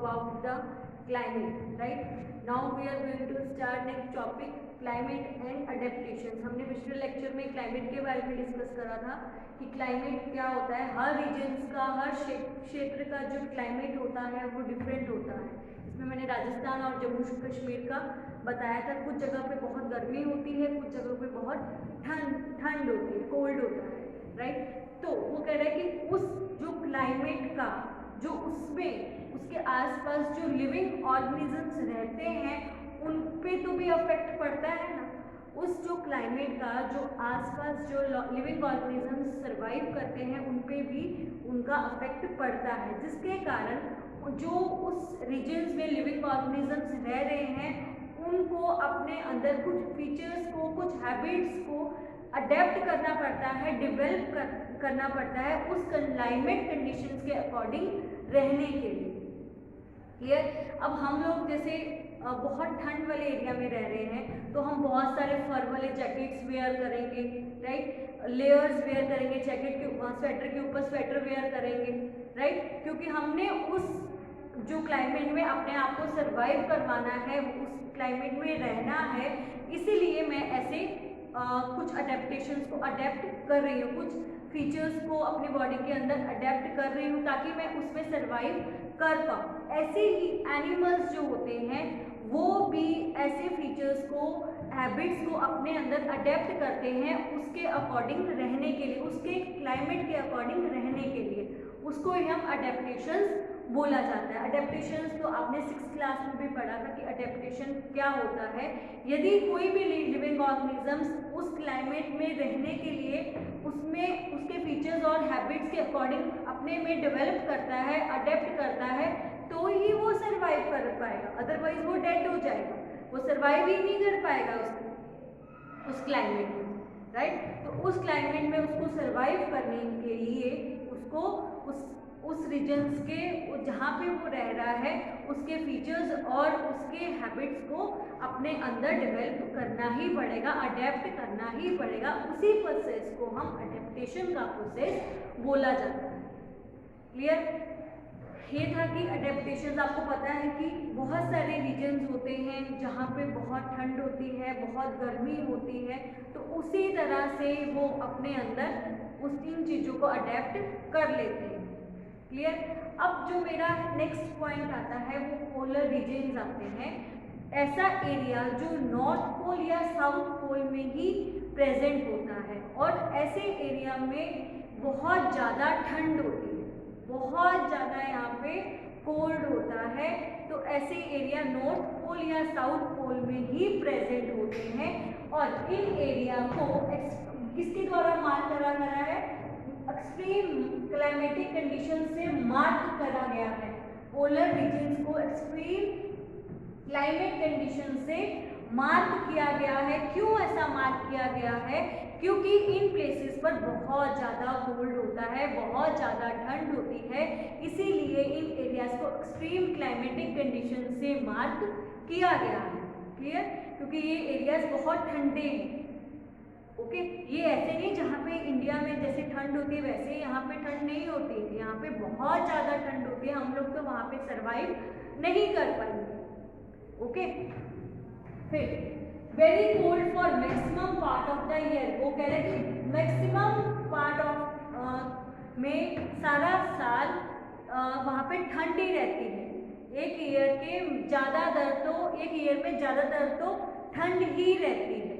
about the climate, right? Now we are going to start next topic, climate and adaptations. हमने पिछले lecture में climate के बारे में डिस्कस करा था कि क्लाइमेट क्या होता है। हर रीजन्स का, हर क्षेत्र का जो क्लाइमेट होता है वो डिफरेंट होता है। इसमें मैंने राजस्थान और जम्मू कश्मीर का बताया था। कुछ जगह पे बहुत गर्मी होती है, कुछ जगह पे बहुत ठंड होती है, कोल्ड होता है, राइट। तो वो कह रहा है कि उस जो क्लाइमेट का जो उसमें उसके आसपास जो लिविंग ऑर्गेनिजम्स रहते हैं उन पे तो भी अफेक्ट पड़ता है ना। उस जो क्लाइमेट का जो आसपास जो लिविंग ऑर्गेनिजम्स सर्वाइव करते हैं उन पे भी उनका अफेक्ट पड़ता है, जिसके कारण जो उस रीजन्स में लिविंग ऑर्गेनिजम्स रह रहे हैं उनको अपने अंदर कुछ फीचर्स को, कुछ हैबिट्स को अडेप्ट करना पड़ता है, डेवलप करना पड़ता है उस क्लाइमेट कंडीशंस के अकॉर्डिंग रहने के लिए। क्लियर। अब हम लोग जैसे बहुत ठंड वाले एरिया में रह रहे हैं तो हम बहुत सारे फर वाले जैकेट्स वेयर करेंगे, राइट। लेयर्स वेयर करेंगे, जैकेट के स्वेटर के ऊपर स्वेटर वेयर करेंगे, राइट। क्योंकि हमने उस जो क्लाइमेट में अपने आप को सर्वाइव करवाना है, उस क्लाइमेट में रहना है, इसीलिए मैं ऐसे कुछ अडेप्टेशंस को अडेप्ट कर रही हूँ, कुछ फीचर्स को अपनी बॉडी के अंदर अडेप्ट कर रही हूँ ताकि मैं उसमें सर्वाइव कर पाऊँ। ऐसे ही एनिमल्स जो होते हैं वो भी ऐसे फीचर्स को, हैबिट्स को अपने अंदर अडेप्ट करते हैं उसके अकॉर्डिंग रहने के लिए, उसके क्लाइमेट के अकॉर्डिंग रहने के लिए। उसको ही हम अडेप्टेशंस बोला जाता है। अडेप्टेशंस तो आपने 6th क्लास में भी पढ़ा था कि अडेप्टेशन क्या होता है। यदि कोई भी लिविंग ऑर्गेनिजम्स उस क्लाइमेट में रहने के लिए उसमें उसके फीचर्स और हैबिट्स के अकॉर्डिंग अपने में डेवलप करता है, अडेप्ट करता है, तो ही वो सर्वाइव कर पाएगा, अदरवाइज वो डेड हो जाएगा, वो सर्वाइव ही नहीं कर पाएगा उस क्लाइमेट में, राइट। तो उस क्लाइमेट में उसको सर्वाइव करने के लिए उसको उस रीजन्स के जहाँ पे वो रह रहा है उसके फीचर्स और उसके हैबिट्स को अपने अंदर डेवलप करना ही पड़ेगा, अडेप्ट करना ही पड़ेगा। उसी प्रोसेस को हम अडेप्टेशन का प्रोसेस बोला जाता है। क्लियर। ये था कि अडेप्टेशन, आपको पता है कि बहुत सारे रीजन्स होते हैं जहाँ पे बहुत ठंड होती है, बहुत गर्मी होती है, तो उसी तरह से वो अपने अंदर उस इन चीज़ों को अडेप्ट कर लेते हैं। क्लियर। अब जो मेरा नेक्स्ट पॉइंट आता है वो पोलर रीजन्स आते हैं। ऐसा एरिया जो नॉर्थ पोल या साउथ पोल में ही प्रेजेंट होता है और ऐसे एरिया में बहुत ज़्यादा ठंड होती है, बहुत ज़्यादा यहाँ पे कोल्ड होता है। तो ऐसे एरिया नॉर्थ पोल या साउथ पोल में ही प्रेजेंट होते हैं और इन एरिया को किसके द्वारा मार्क करा गया है? एक्सट्रीम क्लाइमेटिक कंडीशन से मार्क करा गया है। पोलर रीजन्स को एक्सट्रीम क्लाइमेट कंडीशन से मार्क किया गया है। क्यों ऐसा मार्क किया गया है? क्योंकि इन प्लेसेस पर बहुत ज़्यादा कोल्ड होता है, बहुत ज़्यादा ठंड होती है, इसीलिए इन एरियाज को एक्सट्रीम क्लाइमेटिक कंडीशन से मार्क किया गया है। क्लियर। क्योंकि ये एरियाज बहुत ठंडे हैं। ओके। ये ऐसे नहीं जहाँ पे इंडिया में जैसे ठंड होती है वैसे यहाँ पे ठंड नहीं होती है, यहाँ पे बहुत ज़्यादा ठंड होती है, हम लोग तो वहाँ पे सर्वाइव नहीं कर पाएंगे। ओके। फिर very cold for maximum part of the year, वो कह रहे हैं कि मैक्सिमम पार्ट ऑफ में सारा साल वहाँ पे ठंड ही रहती है। एक ईयर के ज़्यादातर तो एक ईयर में ज़्यादातर तो ठंड ही रहती है।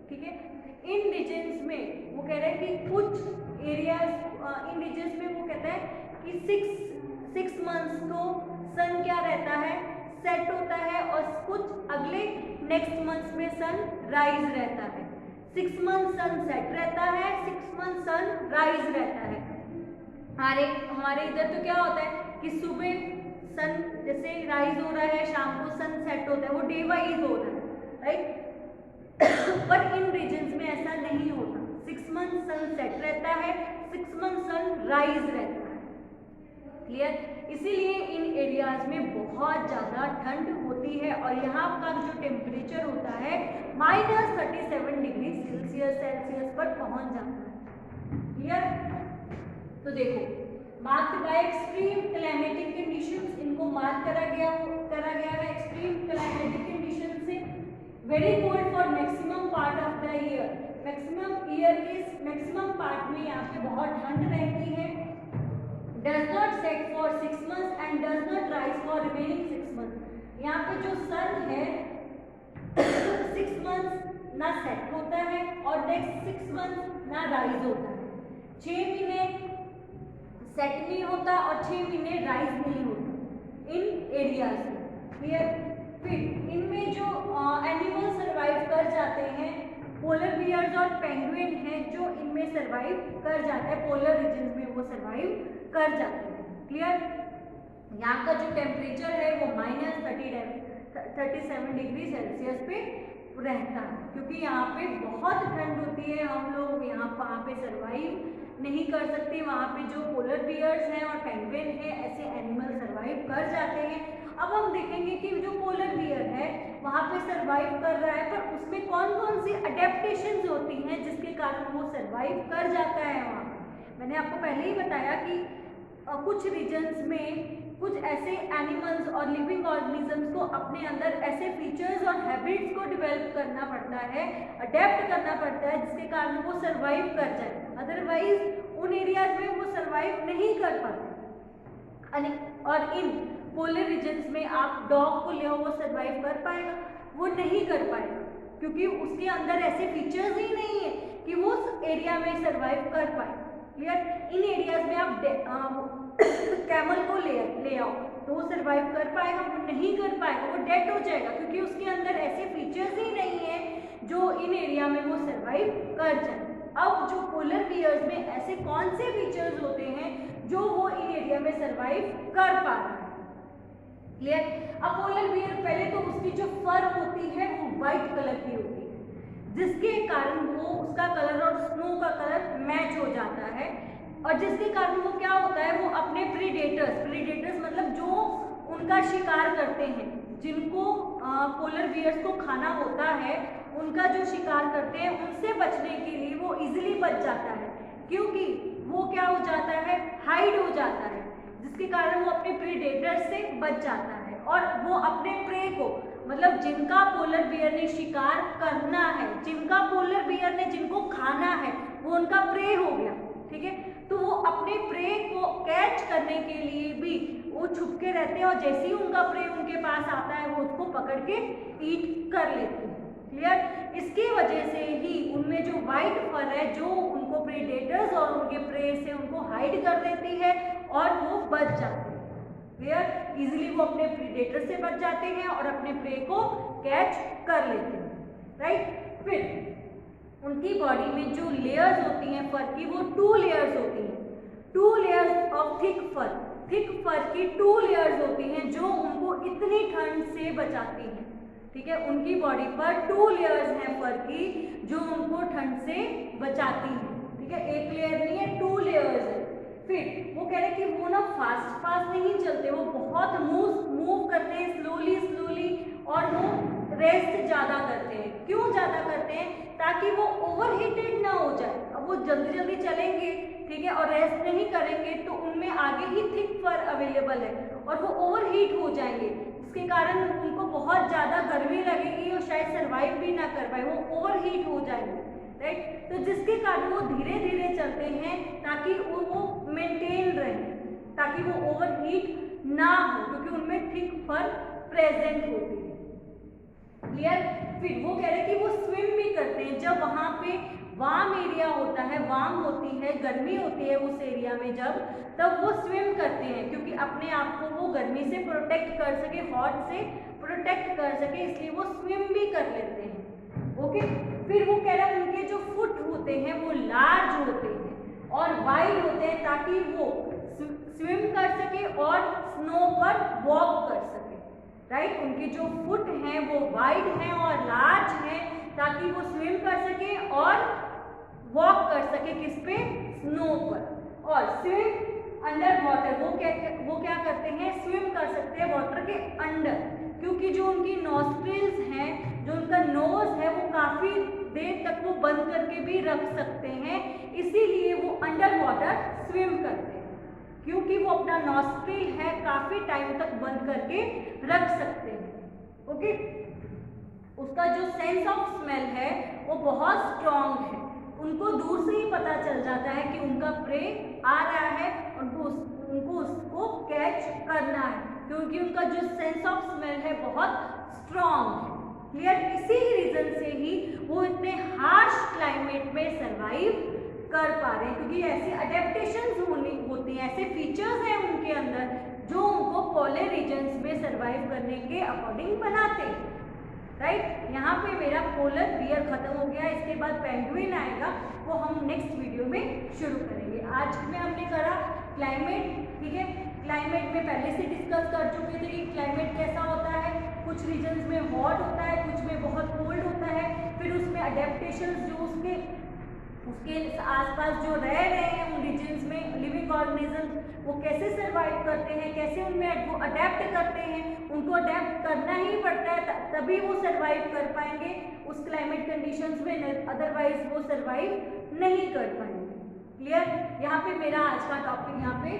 ठीक है। इन रीजन्स में वो कह रहे हैं कि कुछ एरियाज इन रीजन्स में वो कहता है कि सिक्स मंथ्स को सन क्या रहता है? सेट होता है और कुछ अगले नेक्स्ट मंथ्स में सन राइज रहता है। 6 मंथ सन सेट रहता है, 6 मंथ सन राइज रहता है। हमारे इधर तो क्या होता है कि सुबह सन जैसे राइज हो रहा है, शाम को सन सेट होता है, वो डे वाइज हो रहा है, राइट। पर इन रीजन्स में ऐसा नहीं होता। 6 मंथ सन सेट रहता है, 6 मंथ सन राइज रहता है। क्लियर। इसीलिए इन एरियाज में बहुत ज़्यादा ठंड होती है और यहाँ का जो टेम्परेचर होता है -37 डिग्री सेल्सियस पर पहुँच जाता है। क्लियर। तो देखो marked by extreme climatic conditions, इनको मार्क करा गया है एक्सट्रीम क्लाइमेटिक कंडीशन से। Very cold for maximum part of the year, maximum year के मैक्सिमम पार्ट में यहाँ पे बहुत ठंड रहती है। Does not set for 6 months and does not rise for remaining 6 months। यहाँ पे जो सन है 6 months ना सेट होता है और नेक्स्ट 6 months ना राइज होता है। 6 महीने सेट नहीं होता और 6 महीने राइज नहीं होता इन एरियाज में। क्लियर? फिर इनमें जो एनिमल सरवाइव कर जाते हैं, पोलर बियर्स और पेंगुइन हैं जो इनमें सरवाइव कर जाते हैं, पोलर रीजन में वो सरवाइव कर जाते हैं। क्लियर? यहाँ का जो टेम्परेचर है वो -37 डिग्री सेल्सियस पे रहता है, क्योंकि यहाँ पे बहुत ठंड होती है, हम लोग वहाँ पे सरवाइव नहीं कर सकते। वहाँ पे जो पोलर बियर्स हैं और पेंगुइन है ऐसे एनिमल सरवाइव कर जाते हैं। अब हम देखेंगे कि जो पोलर बियर है वहाँ पे सरवाइव कर रहा है, पर उसमें कौन कौन सी अडेप्टेशंस होती हैं जिसके कारण वो सरवाइव कर जाता है। वहाँ पे मैंने आपको पहले ही बताया कि कुछ रीजन्स में कुछ ऐसे एनिमल्स और लिविंग ऑर्गेनिजम्स को अपने अंदर ऐसे फीचर्स और हैबिट्स को डेवलप करना पड़ता है, अडेप्ट करना पड़ता है, जिसके कारण वो सरवाइव कर जाए। अदरवाइज उन एरियाज में वो सरवाइव नहीं कर पाते। और इन पोलर रीजन्स में आप डॉग को ले आओ, वो सरवाइव कर पाएगा? वो नहीं कर पाएगा, क्योंकि उसके अंदर ऐसे फीचर्स ही नहीं है कि वो उस एरिया में सरवाइव कर पाए। क्लियर? इन एरियाज में आप कैमल को ले आओ तो वो सरवाइव कर पाएगा? वो नहीं कर पाएगा, वो डेड हो जाएगा, क्योंकि उसके अंदर ऐसे फीचर्स ही नहीं है जो इन एरिया में वो सरवाइव कर जाए। अब जो पोलर बियर्स में ऐसे कौन से फीचर्स होते हैं जो वो इन एरिया में सरवाइव कर पा रहा है। क्लियर? अब पोलर बियर पहले तो उसकी जो फर होती है वो व्हाइट कलर की होती है, जिसके कारण वो उसका कलर और स्नो का कलर मैच हो जाता है, और जिसके कारण वो क्या होता है, वो अपने प्रीडेटर्स मतलब जो उनका शिकार करते हैं, जिनको पोलर बियर्स को खाना होता है, उनका जो शिकार करते हैं उनसे बचने के लिए वो इजीली बच जाता है, क्योंकि वो क्या हो जाता है, हाइड हो जाता है, जिसके कारण वो अपने प्रीडेटर्स से बच जाता है और वो अपने प्रे को, मतलब जिनका पोलर बियर ने शिकार करना है, जिनका पोलर बियर ने जिनको खाना है, वो उनका प्रे हो गया। ठीक है? तो वो अपने प्रे को कैच करने के लिए भी वो छुप के रहते हैं, और जैसे ही उनका प्रे उनके पास आता है वो उसको पकड़ के ईट कर लेते हैं। क्लियर? इसकी वजह से ही उनमें जो वाइट फर है जो उनको प्रीडेटर्स और उनके प्रे से उनको हाइड कर देती है और वो बच जाते हैं। क्लियर? इजीली वो अपने प्रीडेटर से बच जाते हैं और अपने प्रे को कैच कर लेते हैं। राइट? फिर उनकी बॉडी में जो लेयर्स होती हैं फर की, वो 2 लेयर्स होती हैं, 2 लेयर्स ऑफ थिक फर की 2 लेयर्स होती हैं जो उनको इतनी ठंड से बचाती हैं। ठीक है? उनकी बॉडी पर 2 लेयर्स हैं फर की जो उनको ठंड से बचाती हैं। ठीक है? एक लेयर नहीं है, 2 लेयर्स है। फिर वो कह रहे हैं कि वो ना फास्ट नहीं चलते, वो बहुत मूव करते हैं स्लोली और वो रेस्ट ज़्यादा करते हैं। क्यों ज़्यादा करते हैं? ताकि वो ओवरहीटेड ना हो जाए। अब वो जल्दी चलेंगे, ठीक है, और रेस्ट नहीं करेंगे तो उनमें आगे ही थिक फर अवेलेबल है और वो ओवरहीट हो जाएंगे, जिसके कारण उनको बहुत ज़्यादा गर्मी लगेगी और शायद सर्वाइव भी ना कर पाए, वो ओवरहीट हो जाएंगे। राइट? तो जिसके कारण वो धीरे चलते हैं ताकि वो मेंटेन रहे, ताकि वो ओवरहीट ना हो, क्योंकि उनमें थिक फर प्रेजेंट होती है। क्लियर? फिर वो कह रहे हैं कि वो स्विम भी करते हैं जब वहाँ पे वार्म एरिया होता है, वार्म होती है, गर्मी होती है उस एरिया में, तब वो स्विम करते हैं, क्योंकि अपने आप को वो गर्मी से प्रोटेक्ट कर सके, हॉट से प्रोटेक्ट कर सके, इसलिए वो स्विम भी कर लेते हैं। ओके? फिर वो कह रहा है उनके जो फुट होते हैं वो लार्ज होते हैं और वाइड होते हैं, ताकि वो स्विम कर सके और स्नो पर वॉक कर सके। राइट? उनके जो फुट हैं वो वाइड हैं और लार्ज हैं, ताकि वो स्विम कर सके और वॉक कर सके, किस पे? स्नो पर। और स्विम अंडर वाटर, वो क्या करते हैं? स्विम कर सकते हैं वाटर के अंडर, क्योंकि जो उनकी नॉस्ट्रिल्स हैं, जो उनका नोज है, वो काफ़ी देर तक वो बंद करके भी रख सकते हैं, इसीलिए वो अंडर वाटर स्विम करते हैं। क्योंकि वो अपना नॉस्ट्रिल है काफी टाइम तक बंद करके रख सकते हैं। ओके, उसका जो सेंस ऑफ स्मेल है वो बहुत स्ट्रॉन्ग है, उनको दूर से ही पता चल जाता है कि उनका प्रे आ रहा है, उनको उसको कैच करना है, क्योंकि उनका जो सेंस ऑफ स्मेल है बहुत स्ट्रॉन्ग है। क्लियर? इसी रीजन से ही वो इतने हार्श क्लाइमेट में सरवाइव कर पा रहे हैं, क्योंकि ऐसी अडेप्टेशंस होती हैं, ऐसे फीचर्स हैं उनके अंदर जो उनको पोलर रीजन्स में सरवाइव करने के अकॉर्डिंग बनाते हैं। राइट? यहाँ पे मेरा पोलर बियर खत्म हो गया, इसके बाद पेंगुइन आएगा, वो हम नेक्स्ट वीडियो में शुरू करेंगे। आज में हमने करा क्लाइमेट, ठीक है। क्लाइमेट में पहले से डिस्कस कर चुके थे कि क्लाइमेट कैसा होता है, कुछ रीजन्स में हॉट होता है, कुछ में बहुत कोल्ड होता है, फिर उसमें अडेप्टेशंस जो उसके आसपास जो रह रहे हैं उन रीजन्स में लिविंग ऑर्गेनिज्म वो कैसे सरवाइव करते हैं, कैसे उनमें वो अडेप्ट करते हैं, उनको अडेप्ट करना ही पड़ता है तभी वो सरवाइव कर पाएंगे उस क्लाइमेट कंडीशंस में, अदरवाइज वो सरवाइव नहीं कर पाएंगे। क्लियर? यहाँ पे मेरा आज का टॉपिक यहाँ पे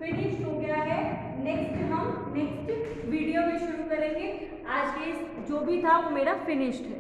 फिनिश हो गया है। नेक्स्ट वीडियो में शुरू करेंगे। आज के जो भी था वो मेरा फिनिश्ड है।